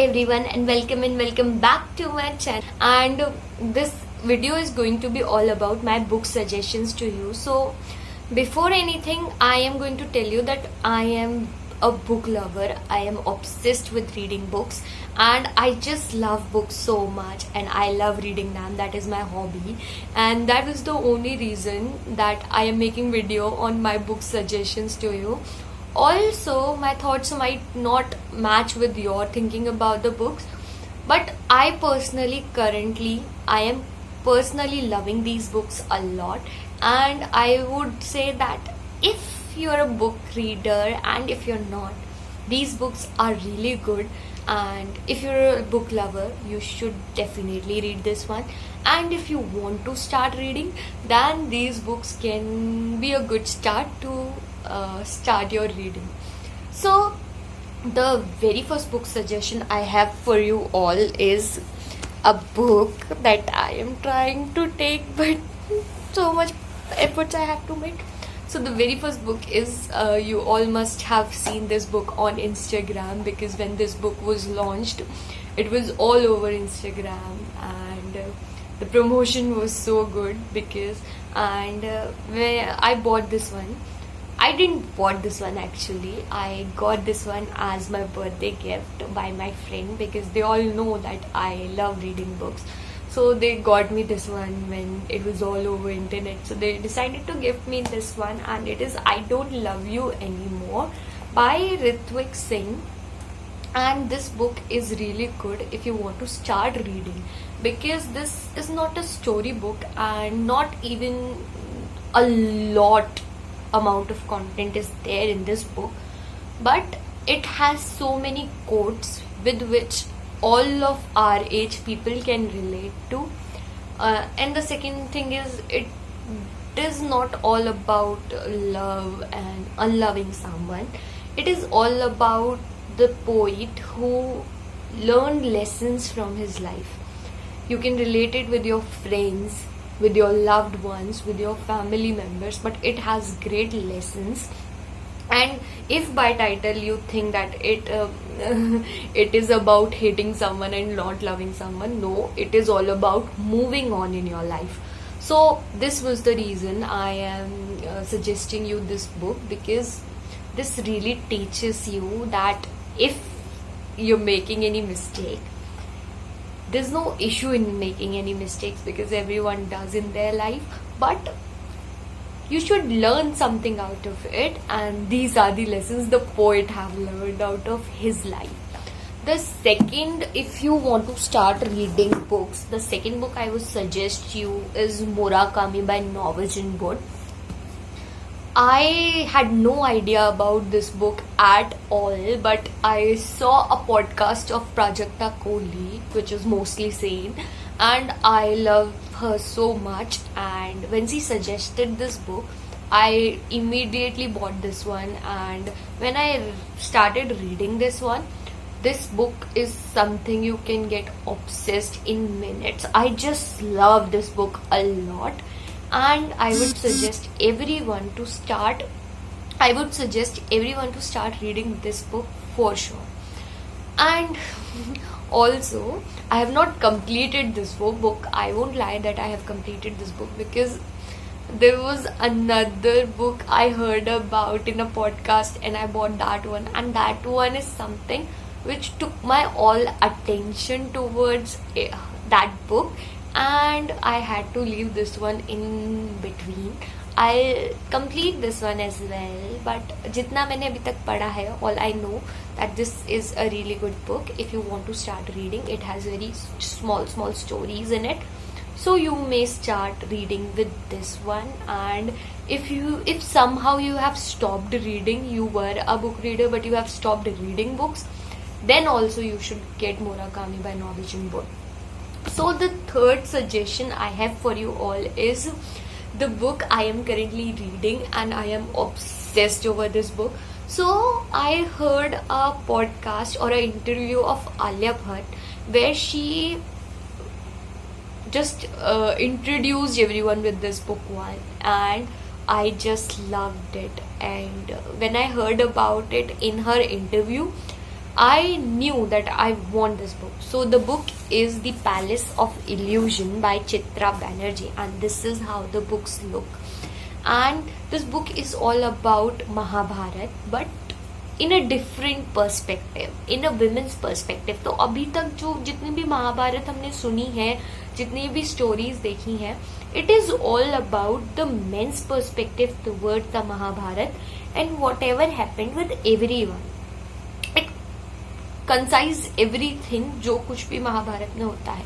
everyone, and welcome back to my channel. And this video is going to be all about my book suggestions to you. So before anything, I am going to tell you that I am a book lover. I am obsessed with reading books, and I just love books so much, and I love reading them. That is my hobby, and that is the only reason that I am making video on my book suggestions to you. Also, my thoughts might not match with your thinking about the books, but I am personally loving these books a lot, and I would say that if you're a book reader and if you're not, these books are really good. And if you're a book lover, you should definitely read this one. And if you want to start reading, then these books can be a good start to start your reading. So the very first book suggestion I have for you all is a book that I am trying to take, but so much efforts I have to make. So the very first book is, you all must have seen this book on Instagram, because when this book was launched, it was all over Instagram, and the promotion was so good. When I bought this one, I didn't bought this one actually. I got this one as my birthday gift by my friend, because they all know that I love reading books. So they got me this one when it was all over internet. So they decided to gift me this one, and it is I Don't Love You Anymore by Ritwik Singh. And this book is really good if you want to start reading, because this is not a story book, and not even a lot amount of content is there in this book, but it has so many quotes with which all of our age people can relate to. And the second thing is, it is not all about love and unloving someone. It is all about the poet who learned lessons from his life. You can relate it with your friends, with your loved ones, with your family members, but it has great lessons. And if by title you think that it is about hating someone and not loving someone, no, it is all about moving on in your life. So this was the reason I am suggesting you this book, because this really teaches you that if you're making any mistake, there's no issue in making any mistakes, because everyone does in their life, but you should learn something out of it. And these are the lessons the poet have learned out of his life. The second, if you want to start reading books, the second book I would suggest you is Murakami by Norwegian Wood. I had no idea about this book at all, but I saw a podcast of Prajakta Kohli, which is mostly sane, and I love her so much. And when she suggested this book, I immediately bought this one. And when I started reading this one, this book is something you can get obsessed in minutes. I just love this book a lot, and I would suggest everyone to start reading this book for sure. And also, I have not completed this book. I won't lie that I have completed this book, because there was another book I heard about in a podcast, and I bought that one. And that one is something which took my all attention towards that book, and I had to leave this one in between. I'll complete this one as well, but jitna maine abhi tak padha hai, all I know that this is a really good book. If you want to start reading, it has very small stories in it, so you may start reading with this one. And if somehow you have stopped reading, you were a book reader but you have stopped reading books, then also you should get Murakami by Norwegian Wood. So the third suggestion I have for you all is the book I am currently reading, and I am obsessed over this book. So I heard a podcast or an interview of Alia Bhatt, where she just introduced everyone with this book one, and I just loved it. And when I heard about it in her interview, I knew that I want this book. So the book is The Palace of Illusion by Chitra Banerjee, and this is how the books look. And this book is all about Mahabharat, but in a different perspective, in a women's perspective. तो अभी तक जो जितनी भी महाभारत हमने सुनी है, जितनी भी stories देखी हैं, it is all about the men's perspective towards the Mahabharat and whatever happened with everyone. It concise everything जो कुछ भी महाभारत में होता है.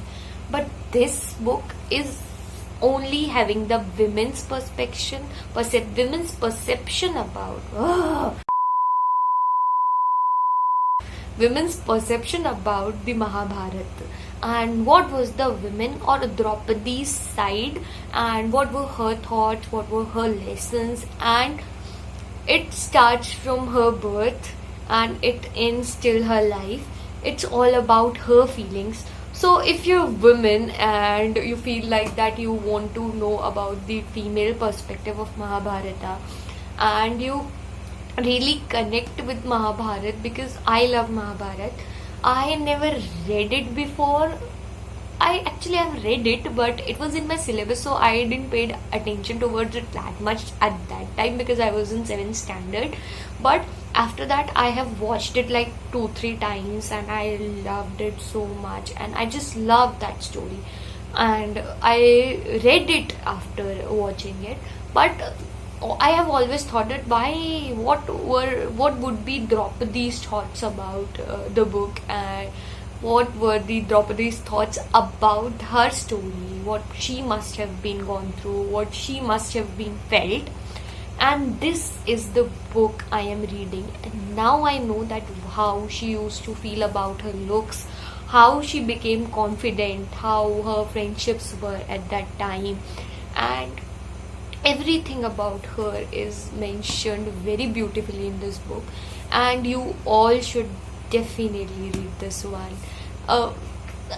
But this book is only having the women's perception about women's perception about the Mahabharata, and what was the women or Draupadi's side, and what were her thoughts, what were her lessons, and it starts from her birth and it ends till her life. It's all about her feelings. So if you're women and you feel like that you want to know about the female perspective of Mahabharata, and you really connect with Mahabharat, because I love Mahabharat. I never read it before. I actually have read it, but it was in my syllabus, so I didn't pay attention towards it that much at that time because I was in 7th standard. But after that, I have watched it like 2-3 times, and I loved it so much, and I just loved that story. And I read it after watching it, but I have always thought that what would be Draupadi's thoughts about the book, and what were the Draupadi's thoughts about her story, what she must have been gone through, what she must have been felt. And this is the book I am reading, and now I know that how she used to feel about her looks, how she became confident, how her friendships were at that time, and everything about her is mentioned very beautifully in this book. And you all should definitely read this one.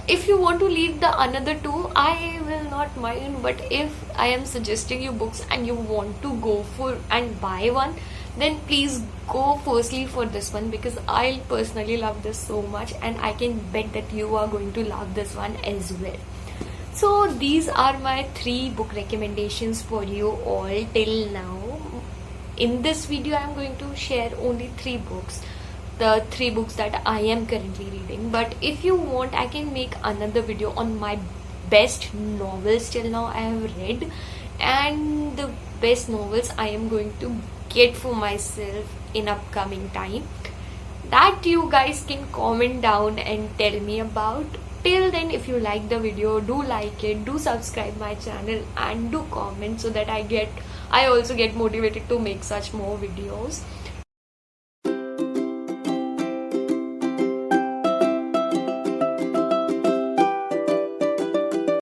If you want to read the another two, I will not mind, but if I am suggesting you books and you want to go for and buy one, then please go firstly for this one, because I personally love this so much, and I can bet that you are going to love this one as well. So these are my 3 book recommendations for you all till now. In this video, I am going to share only 3 books, the 3 books that I am currently reading. But if you want, I can make another video on my best novels till now I have read, and the best novels I am going to get for myself in upcoming time, that you guys can comment down and tell me about. Till then, if you like the video, do like it, do subscribe my channel, and do comment, so that I also get motivated to make such more videos.